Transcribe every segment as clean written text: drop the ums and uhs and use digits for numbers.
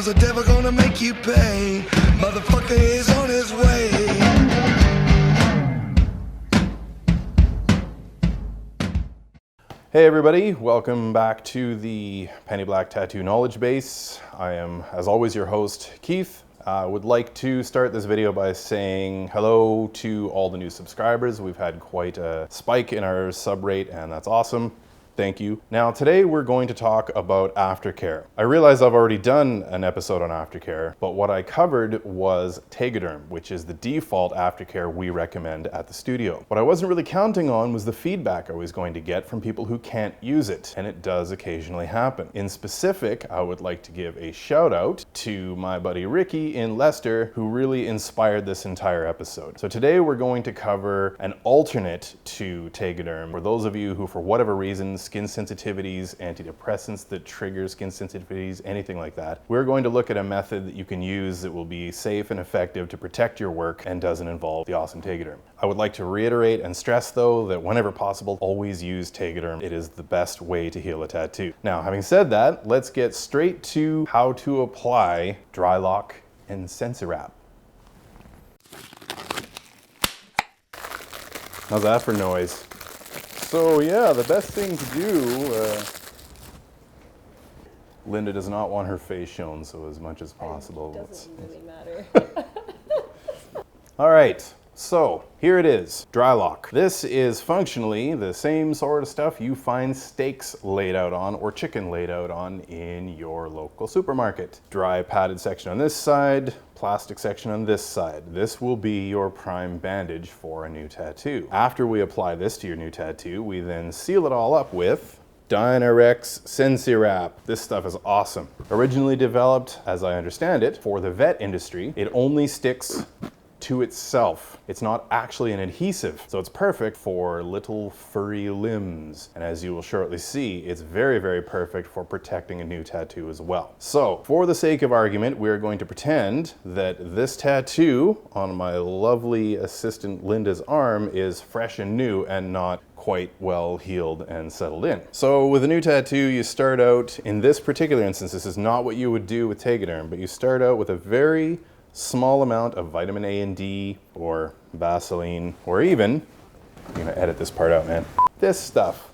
cause the devil gonna make you pay. Motherfucker is on his way. Hey everybody, welcome back to the PennyBlack Tattoo Knowledge Base. I am, as always, your host, Keith. I would like to start this video by saying hello to all the new subscribers. We've had quite a spike in our sub rate, and that's awesome. Thank you. Now today we're going to talk about Aftercare. I realize I've already done an episode on Aftercare, but what I covered was TegaDerm, which is the default Aftercare we recommend at the studio. What I wasn't really counting on was the feedback I was going to get from people who can't use it, and it does occasionally happen. In specific, I would like to give a shout out to my buddy Ricky in Leicester, who really inspired this entire episode. So today we're going to cover an alternate to TegaDerm for those of you who, for whatever reason, skin sensitivities, antidepressants that trigger skin sensitivities, anything like that. We're going to look at a method that you can use that will be safe and effective to protect your work and doesn't involve the awesome TegaDerm. I would like to reiterate and stress though that whenever possible, always use TegaDerm. It is the best way to heal a tattoo. Now, having said that, let's get straight to how to apply dry-loc and sensi-wrap. How's that for noise? So yeah, the best thing to do, Linda does not want her face shown, so as much as possible. It doesn't really matter. All right, so here it is, dry-loc. This is functionally the same sort of stuff you find steaks laid out on or chicken laid out on in your local supermarket. Dry padded section on this side, plastic section on this side. This will be your prime bandage for a new tattoo. After we apply this to your new tattoo, we then seal it all up with Dynarex sensi-wrap. This stuff is awesome. Originally developed, as I understand it, for the vet industry, it only sticks to itself. It's not actually an adhesive, so it's perfect for little furry limbs. And as you will shortly see, it's very, very perfect for protecting a new tattoo as well. So, for the sake of argument, we are going to pretend that this tattoo on my lovely assistant Linda's arm is fresh and new and not quite well healed and settled in. So with a new tattoo, you start out, in this particular instance, this is not what you would do with TegaDerm, but you start out with a very small amount of vitamin A and D or Vaseline, or even, I'm gonna edit this part out, man, this stuff,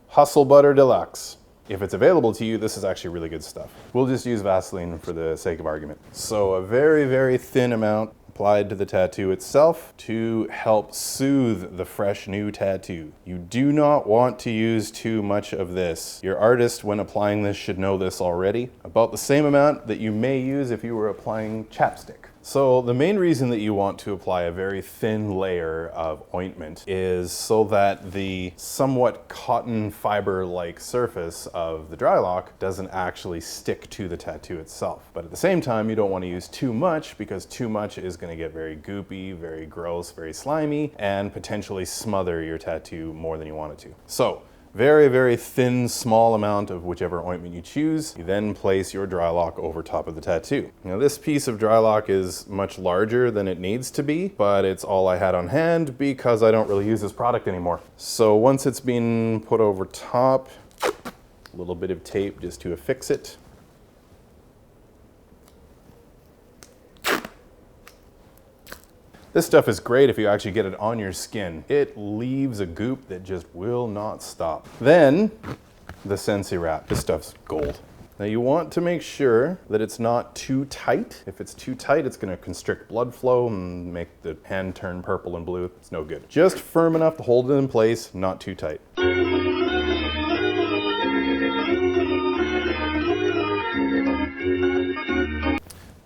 Hustle Butter Deluxe. If it's available to you, this is actually really good stuff. We'll just use Vaseline for the sake of argument. So a very, very thin amount applied to the tattoo itself to help soothe the fresh new tattoo. You do not want to use too much of this. Your artist, when applying this, should know this already. About the same amount that you may use if you were applying chapstick. So the main reason that you want to apply a very thin layer of ointment is so that the somewhat cotton fiber-like surface of the dry-loc doesn't actually stick to the tattoo itself. But at the same time, you don't want to use too much because too much is going to get very goopy, very gross, very slimy, and potentially smother your tattoo more than you want it to. So, very, very thin, small amount of whichever ointment you choose. You then place your dry-loc over top of the tattoo. Now this piece of dry-loc is much larger than it needs to be, but it's all I had on hand because I don't really use this product anymore. So once it's been put over top, a little bit of tape just to affix it. This stuff is great if you actually get it on your skin. It leaves a goop that just will not stop. Then, the sensi-wrap. This stuff's gold. Now you want to make sure that it's not too tight. If it's too tight, it's gonna constrict blood flow and make the hand turn purple and blue. It's no good. Just firm enough to hold it in place, not too tight.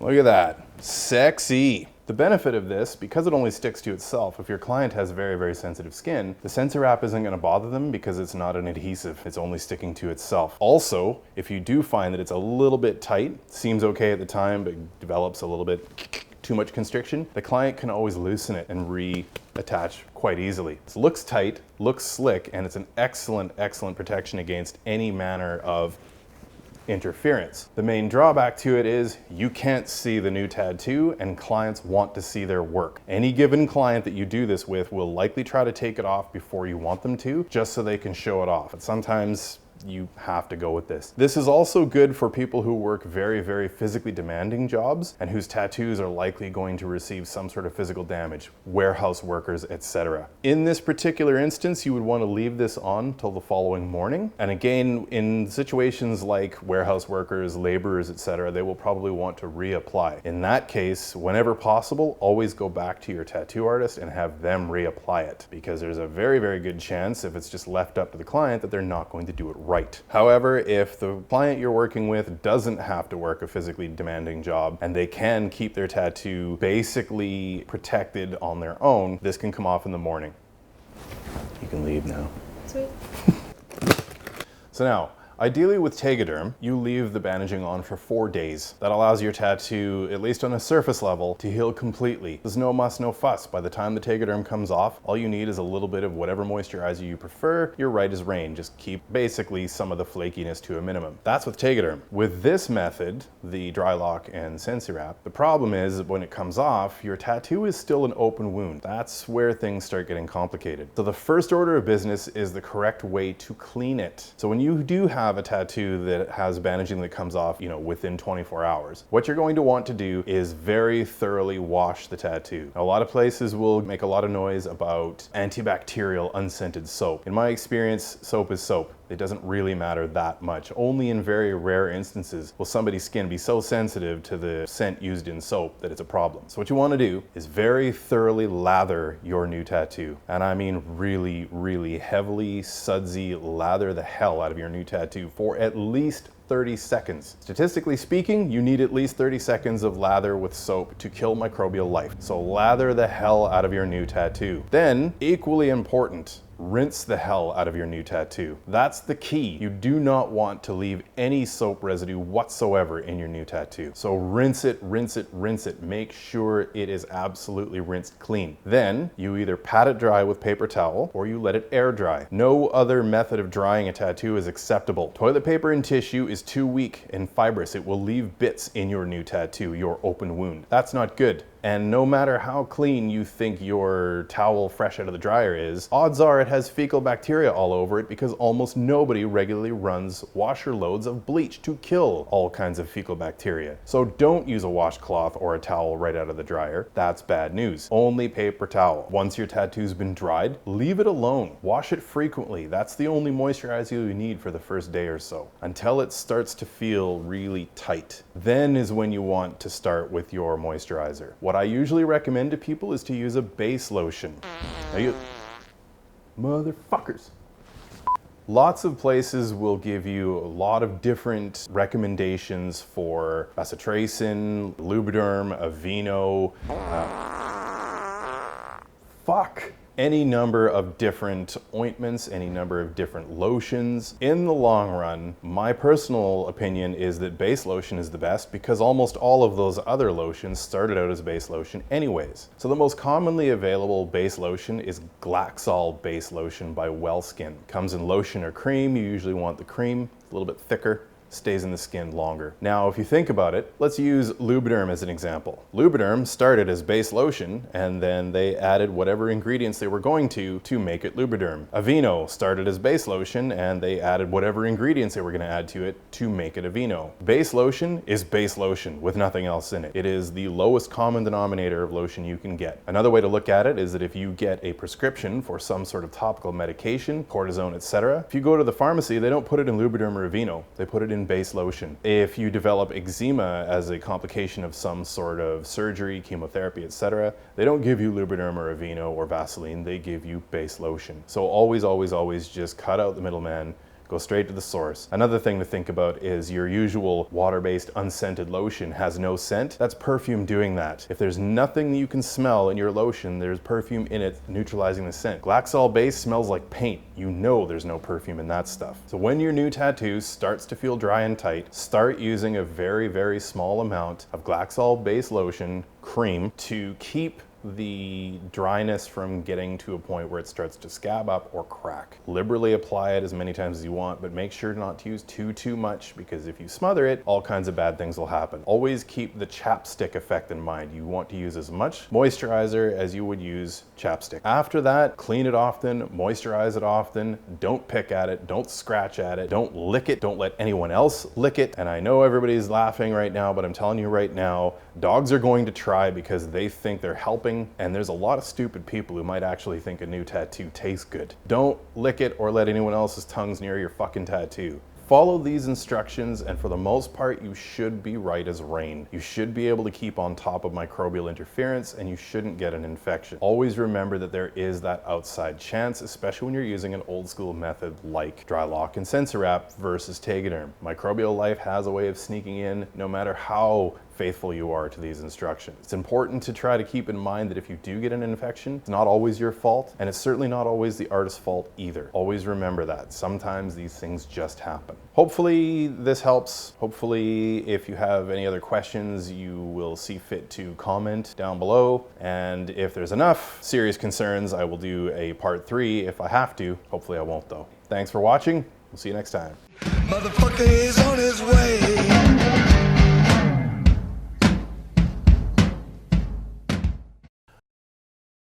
Look at that, sexy. The benefit of this, because it only sticks to itself, if your client has very, very sensitive skin, the sensi-wrap isn't going to bother them because it's not an adhesive. It's only sticking to itself. Also, if you do find that it's a little bit tight, seems okay at the time, but develops a little bit too much constriction, the client can always loosen it and reattach quite easily. It looks tight, looks slick, and it's an excellent, excellent protection against any manner of interference. The main drawback to it is you can't see the new tattoo and clients want to see their work. Any given client that you do this with will likely try to take it off before you want them to, just so they can show it off. And sometimes you have to go with this. This is also good for people who work very, very physically demanding jobs and whose tattoos are likely going to receive some sort of physical damage, warehouse workers, etc. In this particular instance, you would want to leave this on till the following morning. And again, in situations like warehouse workers, laborers, etc., they will probably want to reapply. In that case, whenever possible, always go back to your tattoo artist and have them reapply it, because there's a very, very good chance, if it's just left up to the client, that they're not going to do it right. However, if the client you're working with doesn't have to work a physically demanding job and they can keep their tattoo basically protected on their own, this can come off in the morning. You can leave now. Sweet. So now, ideally with TegaDerm, you leave the bandaging on for 4 days. That allows your tattoo, at least on a surface level, to heal completely. There's no muss, no fuss. By the time the TegaDerm comes off, all you need is a little bit of whatever moisturizer you prefer. You're right as rain. Just keep basically some of the flakiness to a minimum. That's with TegaDerm. With this method, the dry-loc and sensi-wrap, the problem is when it comes off, your tattoo is still an open wound. That's where things start getting complicated. So the first order of business is the correct way to clean it. So when you do have a tattoo that has bandaging that comes off, within 24 hours, what you're going to want to do is very thoroughly wash the tattoo. Now, a lot of places will make a lot of noise about antibacterial unscented soap. In my experience, soap is soap. It doesn't really matter that much. Only in very rare instances will somebody's skin be so sensitive to the scent used in soap that it's a problem. So what you want to do is very thoroughly lather your new tattoo. And I mean really, really heavily, sudsy lather the hell out of your new tattoo for at least 30 seconds. Statistically speaking, you need at least 30 seconds of lather with soap to kill microbial life. So lather the hell out of your new tattoo. Then, equally important, rinse the hell out of your new tattoo. That's the key. You do not want to leave any soap residue whatsoever in your new tattoo. So rinse it, rinse it, rinse it. Make sure it is absolutely rinsed clean. Then you either pat it dry with paper towel or you let it air dry. No other method of drying a tattoo is acceptable. Toilet paper and tissue is too weak and fibrous. It will leave bits in your new tattoo, your open wound. That's not good. And no matter how clean you think your towel fresh out of the dryer is, odds are it has fecal bacteria all over it because almost nobody regularly runs washer loads of bleach to kill all kinds of fecal bacteria. So don't use a washcloth or a towel right out of the dryer. That's bad news. Only paper towel. Once your tattoo's been dried, leave it alone. Wash it frequently. That's the only moisturizer you need for the first day or so, until it starts to feel really tight. Then is when you want to start with your moisturizer. What I usually recommend to people is to use a base lotion. Now you motherfuckers. Lots of places will give you a lot of different recommendations for bacitracin, Lubriderm, Aveeno, any number of different ointments, any number of different lotions. In the long run, my personal opinion is that base lotion is the best because almost all of those other lotions started out as base lotion anyways. So the most commonly available base lotion is Glaxol base lotion by Wellskin. Comes in lotion or cream. You usually want the cream, a little bit thicker, stays in the skin longer. Now, if you think about it, let's use Lubriderm as an example. Lubriderm started as base lotion, and then they added whatever ingredients they were going to make it Lubriderm. Aveeno started as base lotion, and they added whatever ingredients they were going to add to it to make it Aveeno. Base lotion is base lotion with nothing else in it. It is the lowest common denominator of lotion you can get. Another way to look at it is that if you get a prescription for some sort of topical medication, cortisone, etc., if you go to the pharmacy, they don't put it in Lubriderm or Aveeno. They put it in base lotion. If you develop eczema as a complication of some sort of surgery, chemotherapy, etc., they don't give you Lubriderm or Aveeno or Vaseline, they give you base lotion. So always, always, always just cut out the middleman, go straight to the source. Another thing to think about is your usual water-based unscented lotion has no scent. That's perfume doing that. If there's nothing you can smell in your lotion, there's perfume in it neutralizing the scent. Glaxol base smells like paint. You know there's no perfume in that stuff. So when your new tattoo starts to feel dry and tight, start using a very, very small amount of Glaxol base lotion cream to keep the dryness from getting to a point where it starts to scab up or crack. Liberally apply it as many times as you want, but make sure not to use too much, because if you smother it, all kinds of bad things will happen. Always keep the chapstick effect in mind. You want to use as much moisturizer as you would use chapstick. After that, clean it often, moisturize it often, don't pick at it, don't scratch at it, don't lick it, don't let anyone else lick it. And I know everybody's laughing right now, but I'm telling you right now, dogs are going to try because they think they're helping, and there's a lot of stupid people who might actually think a new tattoo tastes good. Don't lick it or let anyone else's tongues near your fucking tattoo. Follow these instructions, and for the most part, you should be right as rain. You should be able to keep on top of microbial interference, and you shouldn't get an infection. Always remember that there is that outside chance, especially when you're using an old school method like dry-loc and sensi-wrap versus TegaDerm. Microbial life has a way of sneaking in no matter how faithful you are to these instructions. It's important to try to keep in mind that if you do get an infection, it's not always your fault, and it's certainly not always the artist's fault either. Always remember that. Sometimes these things just happen. Hopefully this helps. Hopefully if you have any other questions, you will see fit to comment down below. And if there's enough serious concerns, I will do a part 3 if I have to. Hopefully I won't though. Thanks for watching. We'll see you next time. Motherfucker is on his way.